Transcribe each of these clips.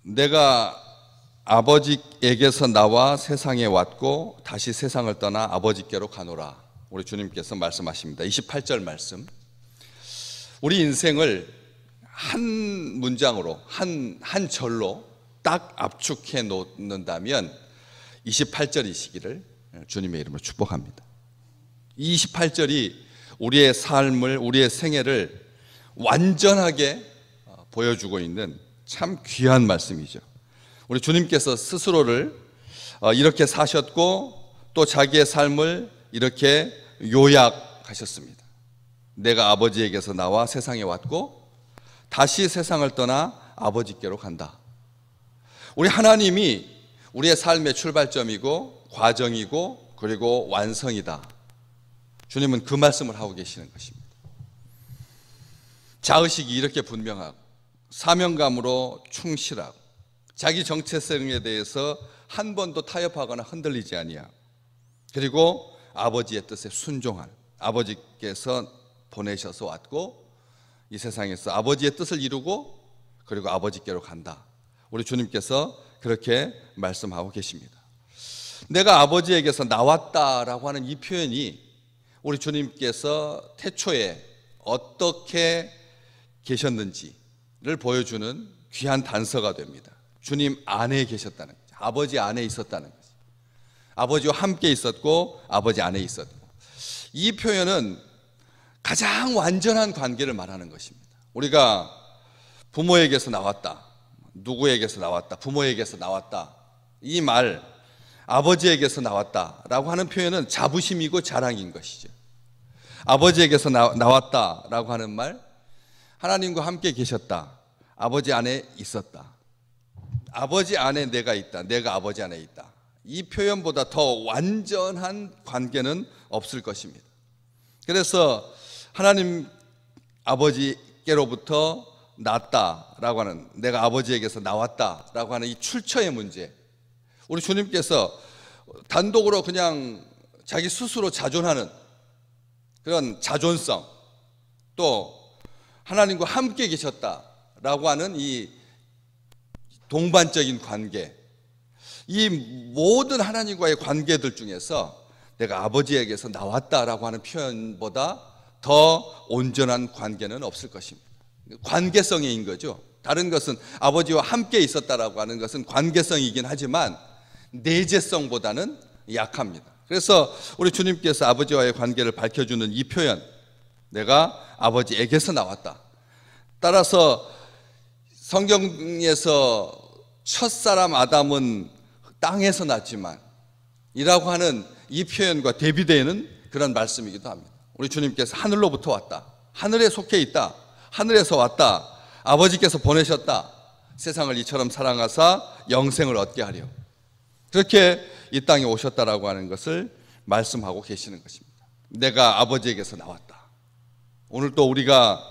내가 아버지에게서 나와 세상에 왔고 다시 세상을 떠나 아버지께로 가노라. 우리 주님께서 말씀하십니다. 28절 말씀. 우리 인생을 한 문장으로 한 절로 딱 압축해 놓는다면 28절이시기를 주님의 이름으로 축복합니다. 이 28절이 우리의 삶을, 우리의 생애를 완전하게 보여주고 있는 참 귀한 말씀이죠. 우리 주님께서 스스로를 이렇게 사셨고 또 자기의 삶을 이렇게 요약하셨습니다. 내가 아버지에게서 나와 세상에 왔고 다시 세상을 떠나 아버지께로 간다. 우리 하나님이 우리의 삶의 출발점이고 과정이고 그리고 완성이다. 주님은 그 말씀을 하고 계시는 것입니다. 자의식이 이렇게 분명하고 사명감으로 충실하고 자기 정체성에 대해서 한 번도 타협하거나 흔들리지 아니하고 그리고 아버지의 뜻에 순종하는, 아버지께서 보내셔서 왔고 이 세상에서 아버지의 뜻을 이루고 그리고 아버지께로 간다. 우리 주님께서 그렇게 말씀하고 계십니다. 내가 아버지에게서 나왔다라고 하는 이 표현이 우리 주님께서 태초에 어떻게 계셨는지를 보여주는 귀한 단서가 됩니다. 주님 안에 계셨다는 거죠. 아버지 안에 있었다는 거죠. 아버지와 함께 있었고 아버지 안에 있었고, 이 표현은 가장 완전한 관계를 말하는 것입니다. 우리가 부모에게서 나왔다, 누구에게서 나왔다, 부모에게서 나왔다, 이 말 아버지에게서 나왔다라고 하는 표현은 자부심이고 자랑인 것이죠. 아버지에게서 나왔다라고 하는 말, 하나님과 함께 계셨다, 아버지 안에 있었다, 아버지 안에 내가 있다, 내가 아버지 안에 있다. 이 표현보다 더 완전한 관계는 없을 것입니다. 그래서 하나님 아버지께로부터 났다라고 하는, 내가 아버지에게서 나왔다라고 하는 이 출처의 문제, 우리 주님께서 단독으로 그냥 자기 스스로 자존하는 그런 자존성, 또 하나님과 함께 계셨다라고 하는 이 동반적인 관계, 이 모든 하나님과의 관계들 중에서 내가 아버지에게서 나왔다라고 하는 표현보다 더 온전한 관계는 없을 것입니다. 관계성인 거죠. 다른 것은 아버지와 함께 있었다라고 하는 것은 관계성이긴 하지만 내재성보다는 약합니다. 그래서 우리 주님께서 아버지와의 관계를 밝혀주는 이 표현, 내가 아버지에게서 나왔다. 따라서 성경에서 첫사람 아담은 땅에서 났지만 이라고 하는 이 표현과 대비되는 그런 말씀이기도 합니다. 우리 주님께서 하늘로부터 왔다, 하늘에 속해 있다, 하늘에서 왔다, 아버지께서 보내셨다, 세상을 이처럼 사랑하사 영생을 얻게 하려, 그렇게 이 땅에 오셨다라고 하는 것을 말씀하고 계시는 것입니다. 내가 아버지에게서 나왔다. 오늘 또 우리가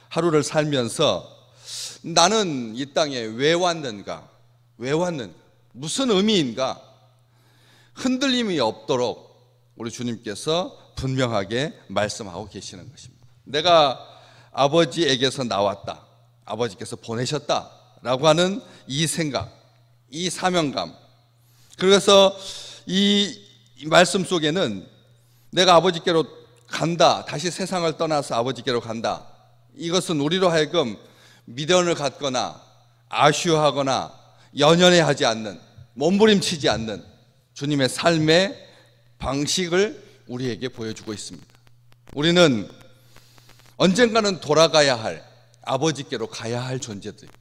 하루를 살면서 나는 이 땅에 왜 왔는가, 왜 왔는가, 무슨 의미인가, 흔들림이 없도록 우리 주님께서 분명하게 말씀하고 계시는 것입니다. 내가 아버지에게서 나왔다, 아버지께서 보내셨다라고 하는 이 생각, 이 사명감, 그래서 이 말씀 속에는 내가 아버지께로 간다, 다시 세상을 떠나서 아버지께로 간다, 이것은 우리로 하여금 미련을 갖거나 아쉬워하거나 연연해하지 않는, 몸부림치지 않는 주님의 삶의 방식을 우리에게 보여주고 있습니다. 우리는 언젠가는 돌아가야 할, 아버지께로 가야 할 존재들입니다.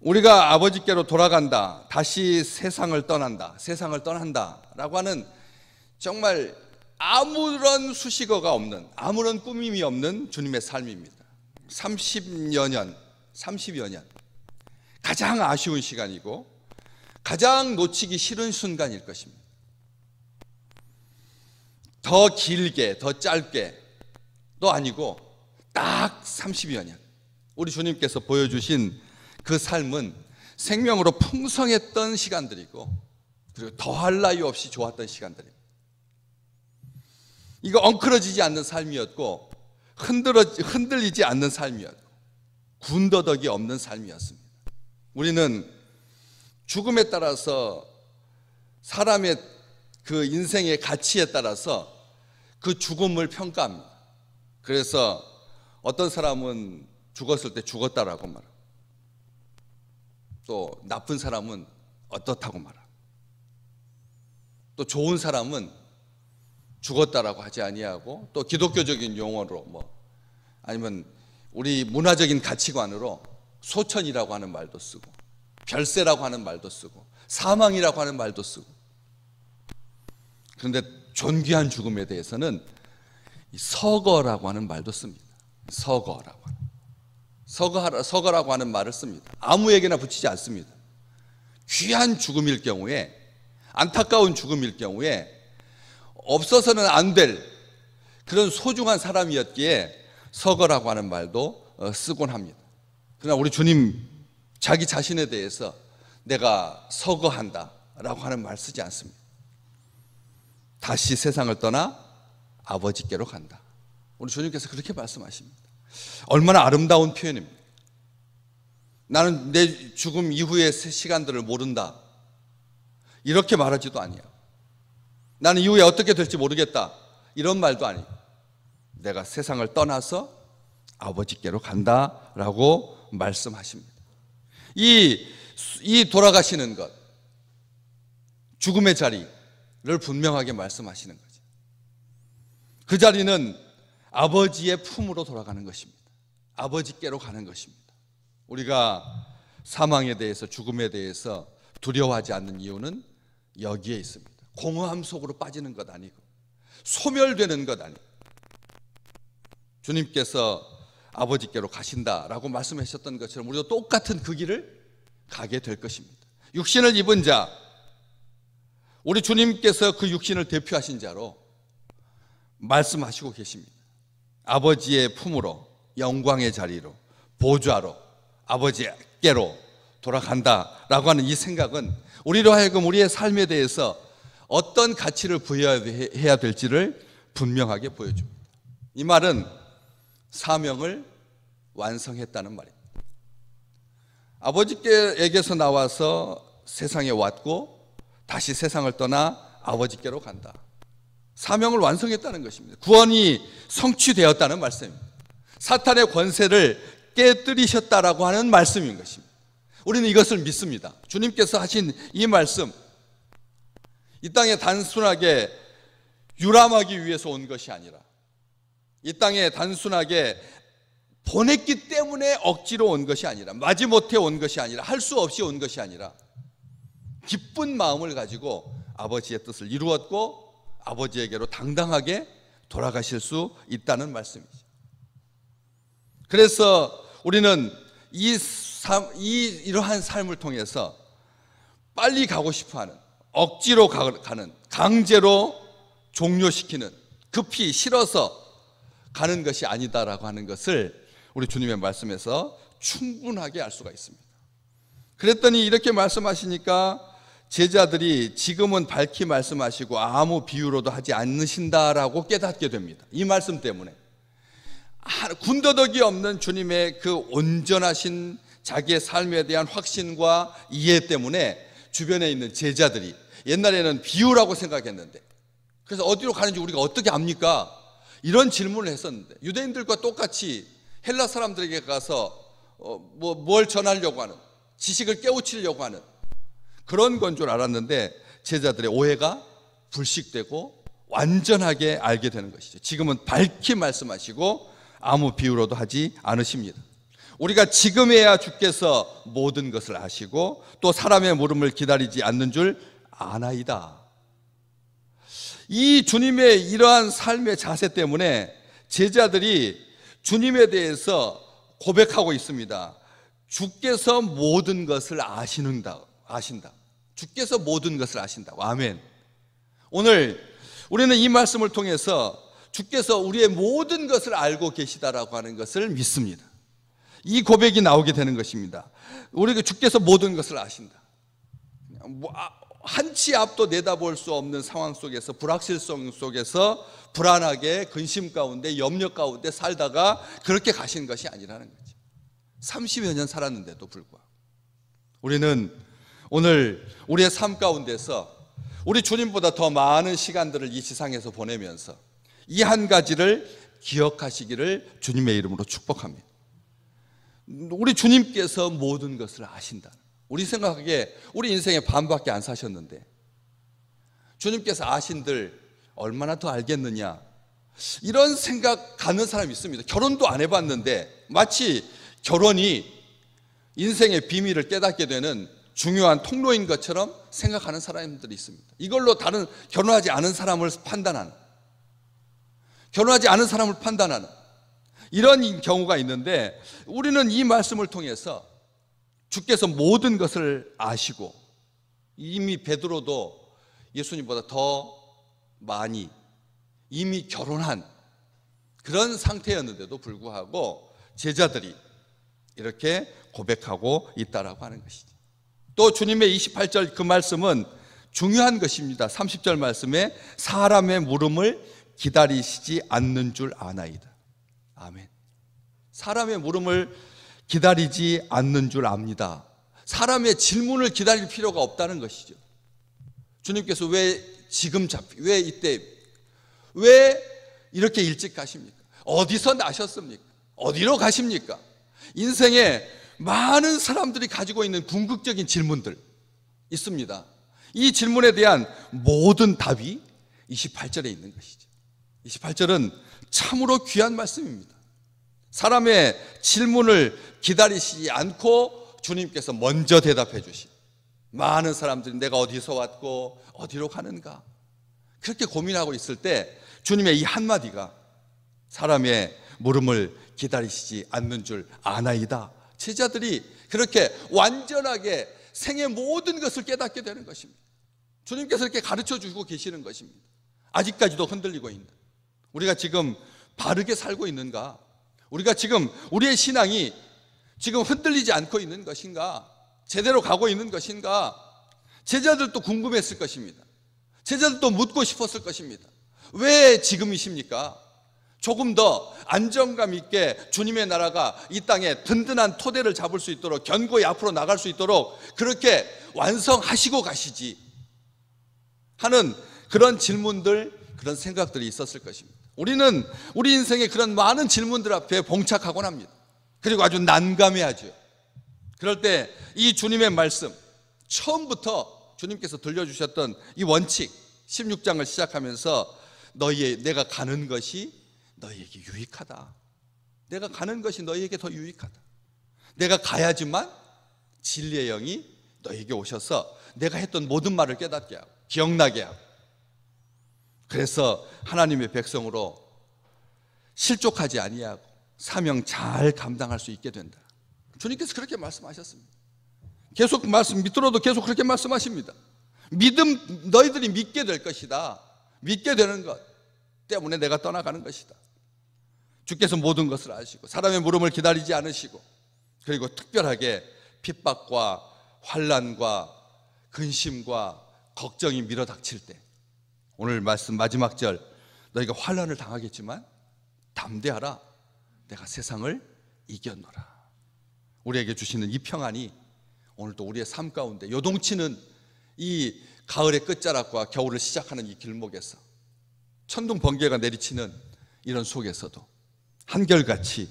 우리가 아버지께로 돌아간다, 다시 세상을 떠난다, 세상을 떠난다 라고 하는 정말 아무런 수식어가 없는, 아무런 꾸밈이 없는 주님의 삶입니다. 30여 년 가장 아쉬운 시간이고 가장 놓치기 싫은 순간일 것입니다. 더 길게, 더 짧게 도 아니고 딱 30여 년, 우리 주님께서 보여주신 그 삶은 생명으로 풍성했던 시간들이고 그리고 더할 나위 없이 좋았던 시간들입니다. 이거 엉클어지지 않는 삶이었고 흔들리지 않는 삶이었고 군더더기 없는 삶이었습니다. 우리는 죽음에 따라서 사람의 그 인생의 가치에 따라서 그 죽음을 평가합니다. 그래서 어떤 사람은 죽었을 때 죽었다라고 말하고, 또 나쁜 사람은 어떻다고 말하고, 또 좋은 사람은 죽었다라고 하지 아니하고, 또 기독교적인 용어로 아니면 우리 문화적인 가치관으로 소천이라고 하는 말도 쓰고, 별세라고 하는 말도 쓰고, 사망이라고 하는 말도 쓰고. 그런데 존귀한 죽음에 대해서는 서거라고 하는 말도 씁니다. 서거라고 하는 말을 씁니다. 아무에게나 붙이지 않습니다. 귀한 죽음일 경우에, 안타까운 죽음일 경우에 없어서는 안 될 그런 소중한 사람이었기에 서거라고 하는 말도 쓰곤 합니다. 그러나 우리 주님 자기 자신에 대해서 내가 서거한다 라고 하는 말 쓰지 않습니다. 다시 세상을 떠나 아버지께로 간다. 우리 주님께서 그렇게 말씀하십니다. 얼마나 아름다운 표현입니다. 나는 내 죽음 이후의 시간들을 모른다, 이렇게 말하지도 아니야. 나는 이후에 어떻게 될지 모르겠다, 이런 말도 아니고, 내가 세상을 떠나서 아버지께로 간다라고 말씀하십니다. 이 돌아가시는 것, 죽음의 자리를 분명하게 말씀하시는 거죠. 그 자리는 아버지의 품으로 돌아가는 것입니다. 아버지께로 가는 것입니다. 우리가 사망에 대해서, 죽음에 대해서 두려워하지 않는 이유는 여기에 있습니다. 공허함 속으로 빠지는 것 아니고, 소멸되는 것 아니고, 주님께서 아버지께로 가신다라고 말씀하셨던 것처럼 우리도 똑같은 그 길을 가게 될 것입니다. 육신을 입은 자, 우리 주님께서 그 육신을 대표하신 자로 말씀하시고 계십니다. 아버지의 품으로, 영광의 자리로, 보좌로, 아버지께로 돌아간다라고 하는 이 생각은 우리로 하여금 우리의 삶에 대해서 어떤 가치를 부여해야 될지를 분명하게 보여줍니다. 이 말은 사명을 완성했다는 말입니다. 아버지께에게서 나와서 세상에 왔고 다시 세상을 떠나 아버지께로 간다. 사명을 완성했다는 것입니다. 구원이 성취되었다는 말씀입니다. 사탄의 권세를 깨뜨리셨다라고 하는 말씀인 것입니다. 우리는 이것을 믿습니다. 주님께서 하신 이 말씀, 이 땅에 단순하게 유람하기 위해서 온 것이 아니라, 이 땅에 단순하게 보냈기 때문에 억지로 온 것이 아니라, 마지못해 온 것이 아니라, 할 수 없이 온 것이 아니라 기쁜 마음을 가지고 아버지의 뜻을 이루었고 아버지에게로 당당하게 돌아가실 수 있다는 말씀이죠. 그래서 우리는 이러한 삶을 통해서 빨리 가고 싶어하는, 억지로 가는, 강제로 종료시키는, 급히 싫어서 가는 것이 아니다라고 하는 것을 우리 주님의 말씀에서 충분하게 알 수가 있습니다. 그랬더니 이렇게 말씀하시니까 제자들이 지금은 밝히 말씀하시고 아무 비유로도 하지 않으신다라고 깨닫게 됩니다. 이 말씀 때문에 군더더기 없는 주님의 그 온전하신 자기의 삶에 대한 확신과 이해 때문에 주변에 있는 제자들이, 옛날에는 비유라고 생각했는데, 그래서 어디로 가는지 우리가 어떻게 압니까? 이런 질문을 했었는데, 유대인들과 똑같이 헬라 사람들에게 가서 뭘 전하려고 하는, 지식을 깨우치려고 하는 그런 건 줄 알았는데 제자들의 오해가 불식되고 완전하게 알게 되는 것이죠. 지금은 밝히 말씀하시고 아무 비유로도 하지 않으십니다. 우리가 지금에야 주께서 모든 것을 아시고 또 사람의 물음을 기다리지 않는 줄 아나이다. 이 주님의 이러한 삶의 자세 때문에 제자들이 주님에 대해서 고백하고 있습니다. 주께서 모든 것을 아신다. 주께서 모든 것을 아신다고. 아멘. 오늘 우리는 이 말씀을 통해서 주께서 우리의 모든 것을 알고 계시다라고 하는 것을 믿습니다. 이 고백이 나오게 되는 것입니다. 우리가 주께서 모든 것을 아신다. 한치 앞도 내다볼 수 없는 상황 속에서, 불확실성 속에서 불안하게 근심 가운데, 염려 가운데 살다가 그렇게 가신 것이 아니라는 거죠. 30여 년 살았는데도 불구하고 우리는 오늘 우리의 삶 가운데서 우리 주님보다 더 많은 시간들을 이 세상에서 보내면서 이 한 가지를 기억하시기를 주님의 이름으로 축복합니다. 우리 주님께서 모든 것을 아신다. 우리 생각하기에 우리 인생의 반밖에 안 사셨는데 주님께서 아신들 얼마나 더 알겠느냐, 이런 생각 갖는 사람이 있습니다. 결혼도 안 해봤는데 마치 결혼이 인생의 비밀을 깨닫게 되는 중요한 통로인 것처럼 생각하는 사람들이 있습니다. 이걸로 다른 결혼하지 않은 사람을 판단하는, 결혼하지 않은 사람을 판단하는 이런 경우가 있는데, 우리는 이 말씀을 통해서 주께서 모든 것을 아시고 이미 베드로도 예수님보다 더 많이 이미 결혼한 그런 상태였는데도 불구하고 제자들이 이렇게 고백하고 있다라고 하는 것이죠. 또 주님의 28절 그 말씀은 중요한 것입니다. 30절 말씀에 사람의 물음을 기다리시지 않는 줄 아나이다. 아멘. 사람의 물음을 기다리지 않는 줄 압니다. 사람의 질문을 기다릴 필요가 없다는 것이죠. 주님께서 왜 지금 왜 이때, 왜 이렇게 일찍 가십니까? 어디서 나셨습니까? 어디로 가십니까? 인생에 많은 사람들이 가지고 있는 궁극적인 질문들 있습니다. 이 질문에 대한 모든 답이 28절에 있는 것이죠. 28절은 참으로 귀한 말씀입니다. 사람의 질문을 기다리시지 않고 주님께서 먼저 대답해 주신, 많은 사람들이 내가 어디서 왔고 어디로 가는가 그렇게 고민하고 있을 때 주님의 이 한마디가 사람의 물음을 기다리시지 않는 줄 아나이다. 제자들이 그렇게 완전하게 생의 모든 것을 깨닫게 되는 것입니다. 주님께서 이렇게 가르쳐 주고 계시는 것입니다. 아직까지도 흔들리고 있는, 우리가 지금 바르게 살고 있는가? 우리가 지금 우리의 신앙이 지금 흔들리지 않고 있는 것인가? 제대로 가고 있는 것인가? 제자들도 궁금했을 것입니다. 제자들도 묻고 싶었을 것입니다. 왜 지금이십니까? 조금 더 안정감 있게 주님의 나라가 이 땅에 든든한 토대를 잡을 수 있도록, 견고히 앞으로 나갈 수 있도록 그렇게 완성하시고 가시지 하는 그런 질문들, 그런 생각들이 있었을 것입니다. 우리는 우리 인생에 그런 많은 질문들 앞에 봉착하곤 합니다. 그리고 아주 난감해하죠. 그럴 때 이 주님의 말씀, 처음부터 주님께서 들려주셨던 이 원칙 16장을 시작하면서 내가 가는 것이 너희에게 유익하다. 내가 가는 것이 너희에게 더 유익하다. 내가 가야지만 진리의 영이 너희에게 오셔서 내가 했던 모든 말을 깨닫게 하고 기억나게 하고, 그래서 하나님의 백성으로 실족하지 아니하고 사명 잘 감당할 수 있게 된다. 주님께서 그렇게 말씀하셨습니다. 계속 밑으로도 계속 그렇게 말씀하십니다. 너희들이 믿게 될 것이다. 믿게 되는 것 때문에 내가 떠나가는 것이다. 주께서 모든 것을 아시고 사람의 물음을 기다리지 않으시고, 그리고 특별하게 핍박과 환난과 근심과 걱정이 밀어닥칠 때, 오늘 말씀 마지막 절, 너희가 환난을 당하겠지만 담대하라, 내가 세상을 이겼노라. 우리에게 주시는 이 평안이 오늘도 우리의 삶 가운데 요동치는 이 가을의 끝자락과 겨울을 시작하는 이 길목에서, 천둥 번개가 내리치는 이런 속에서도 한결같이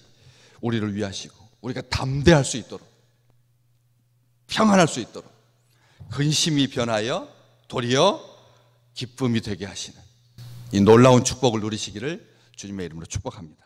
우리를 위하시고 우리가 담대할 수 있도록, 평안할 수 있도록, 근심이 변하여 도리어 기쁨이 되게 하시는 이 놀라운 축복을 누리시기를 주님의 이름으로 축복합니다.